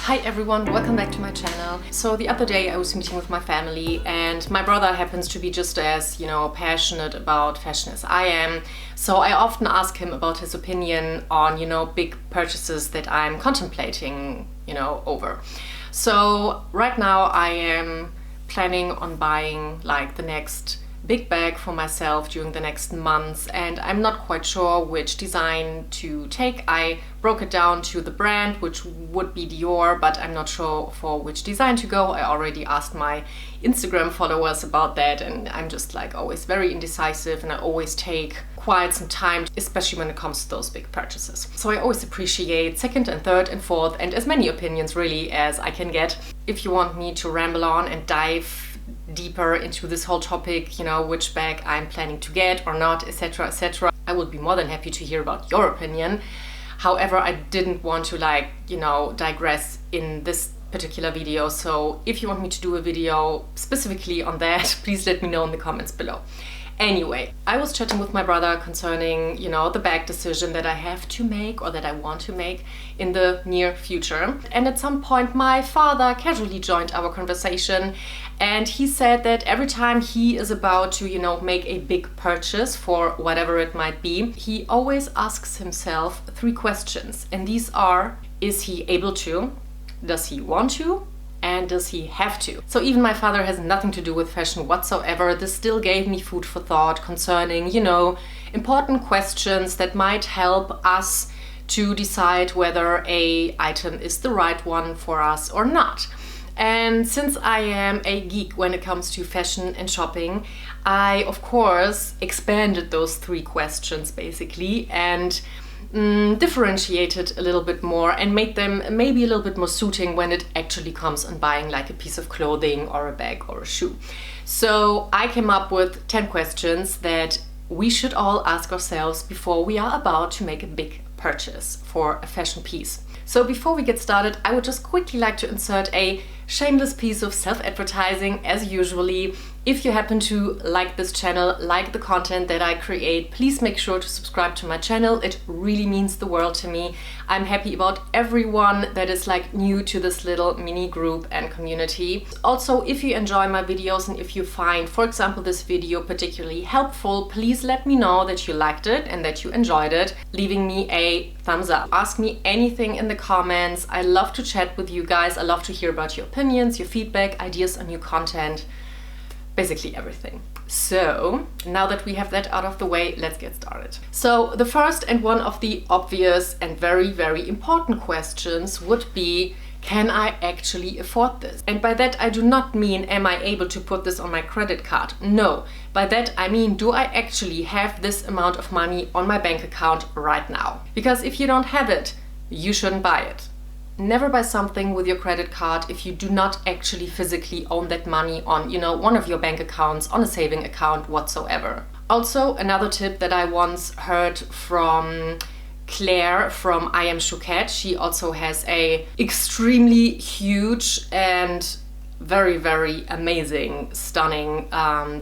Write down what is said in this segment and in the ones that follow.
Hi everyone, welcome back to my channel. So the other day I was meeting with my family and my brother happens to be just as, passionate about fashion as I am. So I often ask him about his opinion on, big purchases that I'm contemplating, over. So right now I am planning on buying like the next big bag for myself during the next months, and I'm not quite sure which design to take. I broke it down to the brand, which would be Dior, but I'm not sure for which design to go. I already asked my Instagram followers about that, and I'm just like always very indecisive, and I always take quite some time, especially when it comes to those big purchases. So I always appreciate second and third and fourth and as many opinions really as I can get. If you want me to ramble on and dive deeper into this whole topic, which bag I'm planning to get or not, etc., etc., I would be more than happy to hear about your opinion. However, I didn't want to digress in this particular video, so if you want me to do a video specifically on that, please let me know in the comments below. Anyway, I was chatting with my brother concerning, the bag decision that I have to make or that I want to make in the near future. And at some point my father casually joined our conversation, and he said that every time he is about to, make a big purchase for whatever it might be, he always asks himself 3 questions. And these are: is he able to? Does he want to? And does he have to? So even my father has nothing to do with fashion whatsoever. This still gave me food for thought concerning, important questions that might help us to decide whether a item is the right one for us or not. And since I am a geek when it comes to fashion and shopping, I of course expanded those 3 questions basically and differentiated a little bit more and made them maybe a little bit more suiting when it actually comes on buying like a piece of clothing or a bag or a shoe. So I came up with 10 questions that we should all ask ourselves before we are about to make a big purchase for a fashion piece. So before we get started, I would just quickly like to insert a shameless piece of self-advertising as usually. If you happen to like this channel, like the content that I create, please make sure to subscribe to my channel. It really means the world to me. I'm happy about everyone that is new to this little mini group and community. Also, if you enjoy my videos and if you find, for example, this video particularly helpful, please let me know that you liked it and that you enjoyed it, leaving me a thumbs up. Ask me anything in the comments. I love to chat with you guys. I love to hear about your opinions, your feedback, ideas on new content. Basically everything. So now that we have that out of the way, let's get started. So the first and one of the obvious and very, very important questions would be, can I actually afford this? And by that I do not mean, am I able to put this on my credit card? No. By that I mean, do I actually have this amount of money on my bank account right now? Because if you don't have it, you shouldn't buy it. Never buy something with your credit card if you do not actually physically own that money on, one of your bank accounts, on a saving account whatsoever. Also, another tip that I once heard from Claire from I Am Chouquette. She also has a extremely huge and very, very amazing, stunning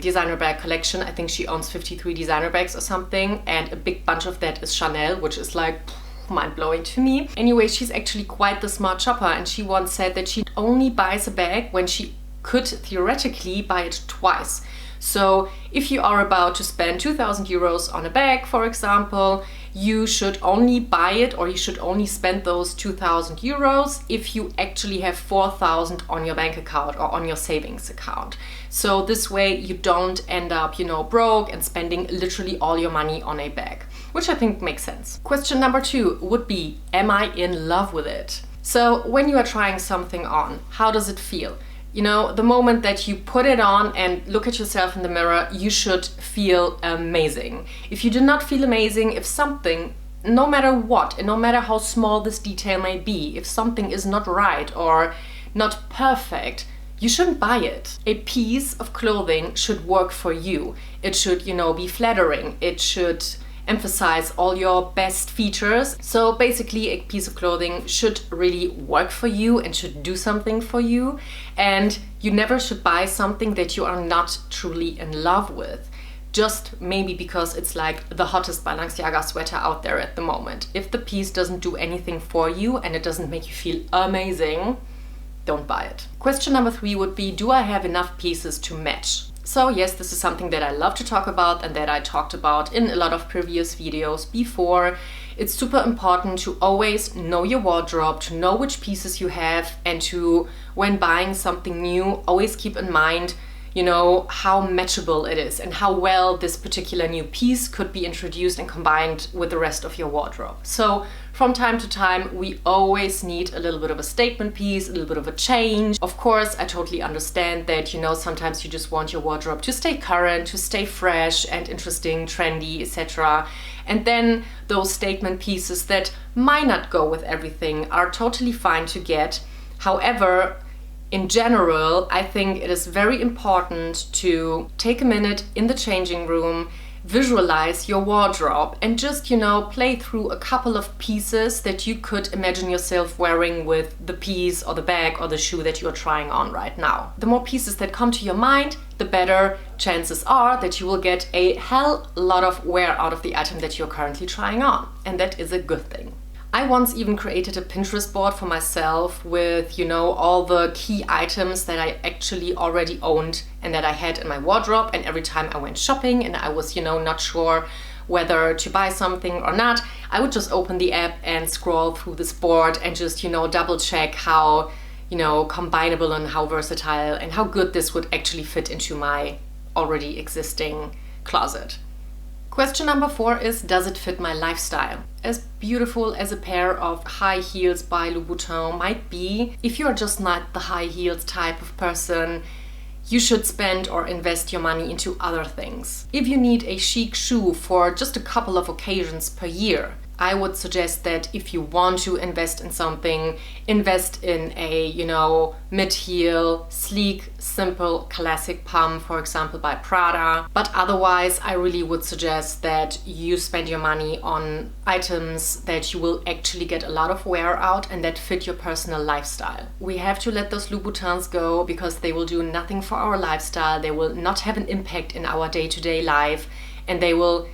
designer bag collection. I think she owns 53 designer bags or something, and a big bunch of that is Chanel, which is mind-blowing to me. Anyway, she's actually quite the smart shopper, and she once said that she only buys a bag when she could theoretically buy it twice. So if you are about to spend 2,000 euros on a bag, for example, you should only buy it, or you should only spend those 2,000 euros if you actually have 4,000 on your bank account or on your savings account. So this way you don't end up, broke and spending literally all your money on a bag, which I think makes sense. Question number 2 would be, am I in love with it? So when you are trying something on, how does it feel? The moment that you put it on and look at yourself in the mirror, you should feel amazing. If you do not feel amazing, if something, no matter what, and no matter how small this detail may be, if something is not right or not perfect, you shouldn't buy it. A piece of clothing should work for you. It should, be flattering. It should emphasize all your best features. So basically a piece of clothing should really work for you and should do something for you, and you never should buy something that you are not truly in love with. just maybe because it's like the hottest Balenciaga sweater out there at the moment. If the piece doesn't do anything for you and it doesn't make you feel amazing, don't buy it. Question number 3 would be, do I have enough pieces to match? So yes, this is something that I love to talk about and that I talked about in a lot of previous videos before. It's super important to always know your wardrobe, to know which pieces you have, and to, when buying something new, always keep in mind, you know, how matchable it is and how well this particular new piece could be introduced and combined with the rest of your wardrobe. So from time to time, we always need a little bit of a statement piece, a little bit of a change. Of course, I totally understand that, you know, sometimes you just want your wardrobe to stay current, to stay fresh and interesting, trendy, etc. And then those statement pieces that might not go with everything are totally fine to get. However, in general, I think it is very important to take a minute in the changing room, visualize your wardrobe, and just, you know, play through a couple of pieces that you could imagine yourself wearing with the piece or the bag or the shoe that you're trying on right now. The more pieces that come to your mind, the better chances are that you will get a hell lot of wear out of the item that you're currently trying on. And that is a good thing. I once even created a Pinterest board for myself with, you know, all the key items that I actually already owned and that I had in my wardrobe. And every time I went shopping and I was, you know, not sure whether to buy something or not, I would just open the app and scroll through this board and just, you know, double check how, you know, combinable and how versatile and how good this would actually fit into my already existing closet. Question number 4 is, does it fit my lifestyle? As beautiful as a pair of high heels by Louboutin might be, if you're just not the high heels type of person, you should spend or invest your money into other things. If you need a chic shoe for just a couple of occasions per year, I would suggest that if you want to invest in something, invest in a, you know, mid-heel, sleek, simple, classic pump, for example, by Prada. But otherwise, I really would suggest that you spend your money on items that you will actually get a lot of wear out and that fit your personal lifestyle. We have to let those Louboutins go because they will do nothing for our lifestyle. They will not have an impact in our day-to-day life, and they will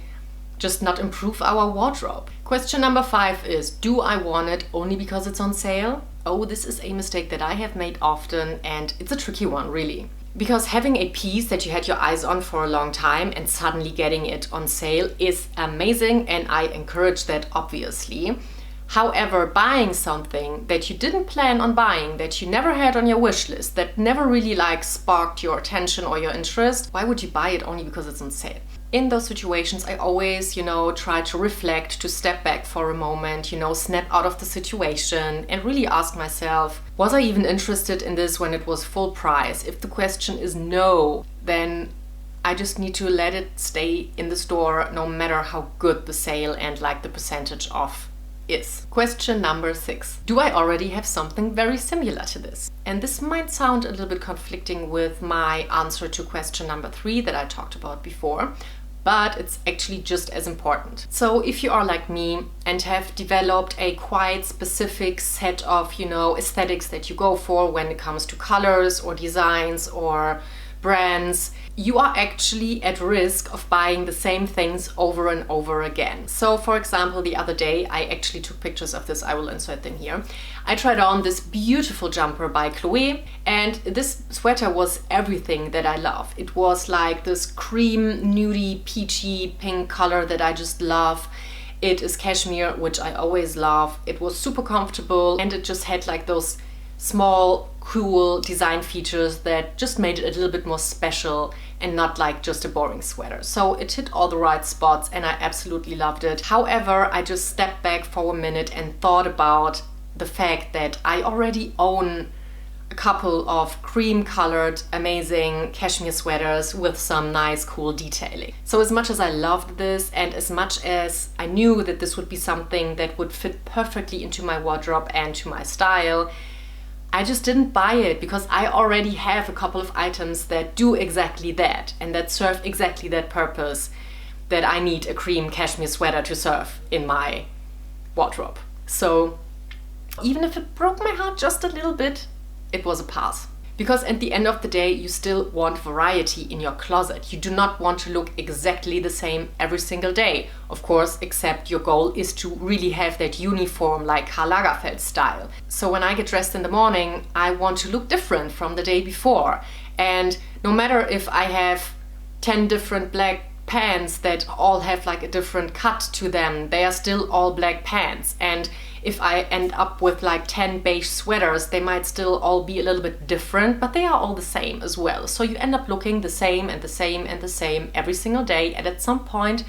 just not improve our wardrobe. Question number 5 is, do I want it only because it's on sale? Oh, this is a mistake that I have made often, and it's a tricky one, really. Because having a piece that you had your eyes on for a long time and suddenly getting it on sale is amazing, and I encourage that, obviously. However, buying something that you didn't plan on buying, that you never had on your wish list, that never really like sparked your attention or your interest, why would you buy it only because it's on sale? In those situations, I always, you know, try to reflect, to step back for a moment, you know, snap out of the situation and really ask myself, was I even interested in this when it was full price? If the question is no, then I just need to let it stay in the store no matter how good the sale and like the percentage off is. Question number 6. Do I already have something very similar to this? And this might sound a little bit conflicting with my answer to question number 3 that I talked about before, but it's actually just as important. So if you are like me and have developed a quite specific set of, you know, aesthetics that you go for when it comes to colors or designs or brands, you are actually at risk of buying the same things over and over again. So for example, the other day, I actually took pictures of this, I will insert them here. I tried on this beautiful jumper by Chloe, and this sweater was everything that I love. It was like this cream, nudie, peachy, pink color that I just love. It is cashmere, which I always love. It was super comfortable, and it just had like those small, cool design features that just made it a little bit more special and not like just a boring sweater. So it hit all the right spots and I absolutely loved it. However, I just stepped back for a minute and thought about the fact that I already own a couple of cream colored amazing cashmere sweaters with some nice cool detailing. So as much as I loved this and as much as I knew that this would be something that would fit perfectly into my wardrobe and to my style, I just didn't buy it because I already have a couple of items that do exactly that and that serve exactly that purpose that I need a cream cashmere sweater to serve in my wardrobe. So even if it broke my heart just a little bit, it was a pass. Because at the end of the day, you still want variety in your closet. You do not want to look exactly the same every single day. Of course, except your goal is to really have that uniform, like Karl Lagerfeld style. So when I get dressed in the morning, I want to look different from the day before. And no matter if I have 10 different black pants that all have like a different cut to them, they are still all black pants. And if I end up with like 10 beige sweaters, they might still all be a little bit different, but they are all the same as well. So you end up looking the same and the same and the same every single day. And at some point,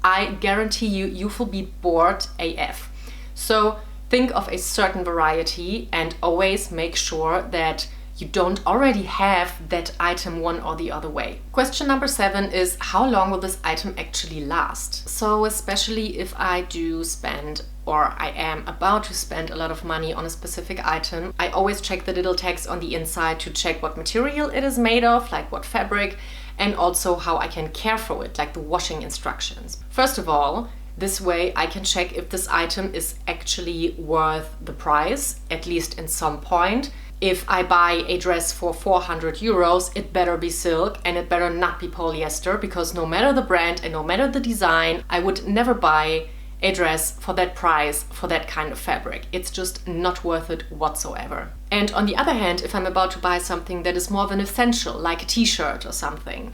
I guarantee you, you will be bored AF. So think of a certain variety and always make sure that you don't already have that item one or the other way. Question number 7 is, how long will this item actually last? So especially if I do spend, or I am about to spend a lot of money on a specific item, I always check the little text on the inside to check what material it is made of, like what fabric, and also how I can care for it, like the washing instructions. First of all, this way I can check if this item is actually worth the price, at least in some point. If I buy a dress for 400 euros, it better be silk and it better not be polyester, because no matter the brand and no matter the design, I would never buy a dress for that price for that kind of fabric. It's just not worth it whatsoever. And on the other hand, if I'm about to buy something that is more of an essential, like a t-shirt or something,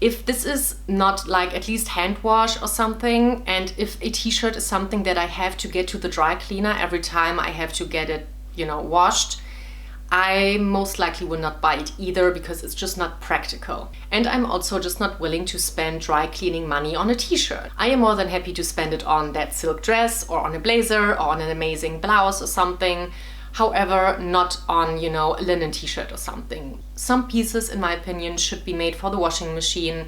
if this is not like at least hand wash or something, and if a t-shirt is something that I have to get to the dry cleaner every time I have to get it, washed, I most likely will not buy it either, because it's just not practical. And I'm also just not willing to spend dry cleaning money on a t-shirt. I am more than happy to spend it on that silk dress or on a blazer or on an amazing blouse or something. However, not on, a linen t-shirt or something. Some pieces, in my opinion, should be made for the washing machine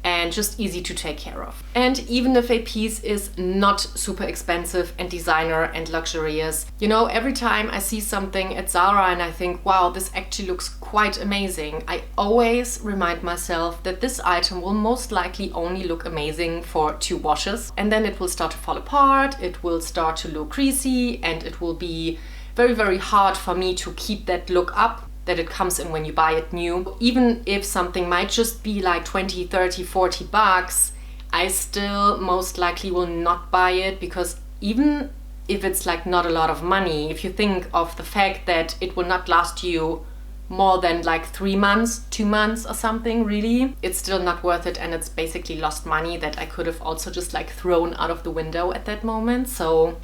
and just easy to take care of. And even if a piece is not super expensive and designer and luxurious, every time I see something at Zara and I think, wow, this actually looks quite amazing, I always remind myself that this item will most likely only look amazing for 2 washes, and then it will start to fall apart, it will start to look greasy, and it will be very, very hard for me to keep that look up that it comes in when you buy it new. Even if something might just be like 20, 30, 40 bucks, I still most likely will not buy it, because even if it's like not a lot of money, if you think of the fact that it will not last you more than like 3 months, 2 months or something, really, it's still not worth it, and it's basically lost money that I could have also just like thrown out of the window at that moment. So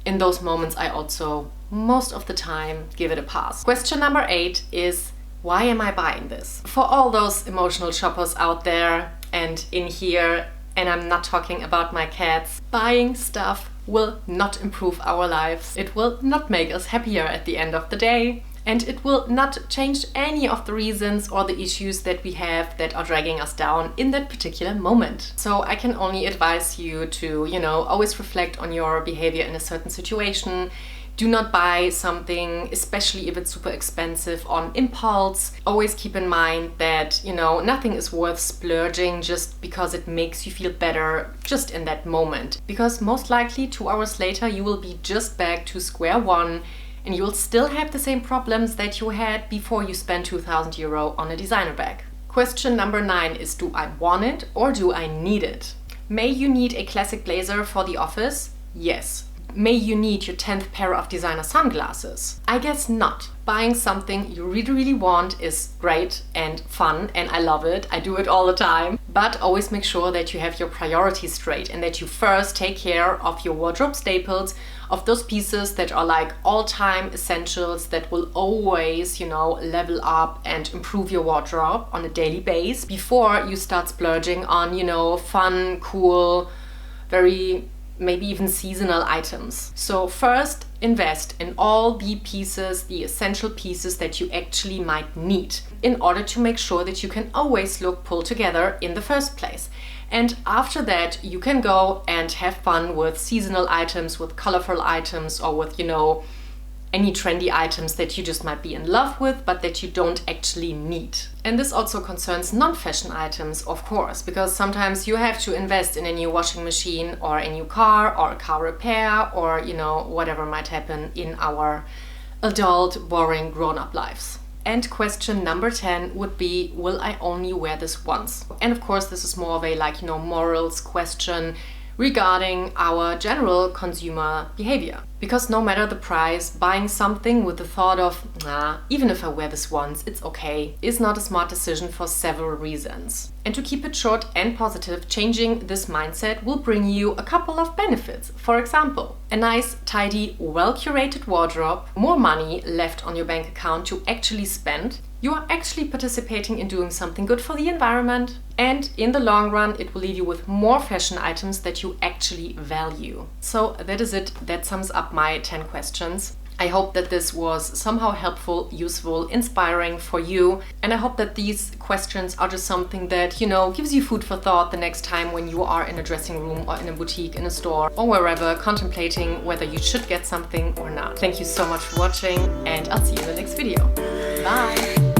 in those moments, I also most of the time give it a pass. Question number 8 is, why am I buying this? For all those emotional shoppers out there and in here, and I'm not talking about my cats, buying stuff will not improve our lives. It will not make us happier at the end of the day. And it will not change any of the reasons or the issues that we have that are dragging us down in that particular moment. So I can only advise you to, always reflect on your behavior in a certain situation. Do not buy something, especially if it's super expensive, on impulse. Always keep in mind that, nothing is worth splurging just because it makes you feel better just in that moment. Because most likely 2 hours later, you will be just back to square one, and you will still have the same problems that you had before you spent 2,000 euro on a designer bag. Question number 9 is, do I want it or do I need it? May you need a classic blazer for the office? Yes. May you need your 10th pair of designer sunglasses? I guess not. Buying something you really, really want is great and fun, and I love it. I do it all the time. But always make sure that you have your priorities straight and that you first take care of your wardrobe staples, of those pieces that are like all-time essentials that will always, level up and improve your wardrobe on a daily basis before you start splurging on, fun, cool, very maybe even seasonal items. So first, invest in all the pieces, the essential pieces that you actually might need in order to make sure that you can always look pulled together in the first place. And after that, you can go and have fun with seasonal items, with colorful items, or with, any trendy items that you just might be in love with, but that you don't actually need. And this also concerns non-fashion items, of course, because sometimes you have to invest in a new washing machine or a new car or a car repair or, whatever might happen in our adult, boring, grown-up lives. And question number 10 would be, will I only wear this once? And of course, this is more of a morals question regarding our general consumer behavior. Because no matter the price, buying something with the thought of, even if I wear this once, it's okay, is not a smart decision for several reasons. And to keep it short and positive, changing this mindset will bring you a couple of benefits. For example, a nice, tidy, well-curated wardrobe, more money left on your bank account to actually spend. You are actually participating in doing something good for the environment, and in the long run, it will leave you with more fashion items that you actually value. So that is it. That sums up my 10 questions. I hope that this was somehow helpful, useful, inspiring for you. And I hope that these questions are just something that, gives you food for thought the next time when you are in a dressing room or in a boutique, in a store, or wherever, contemplating whether you should get something or not. Thank you so much for watching, and I'll see you in the next video. Bye!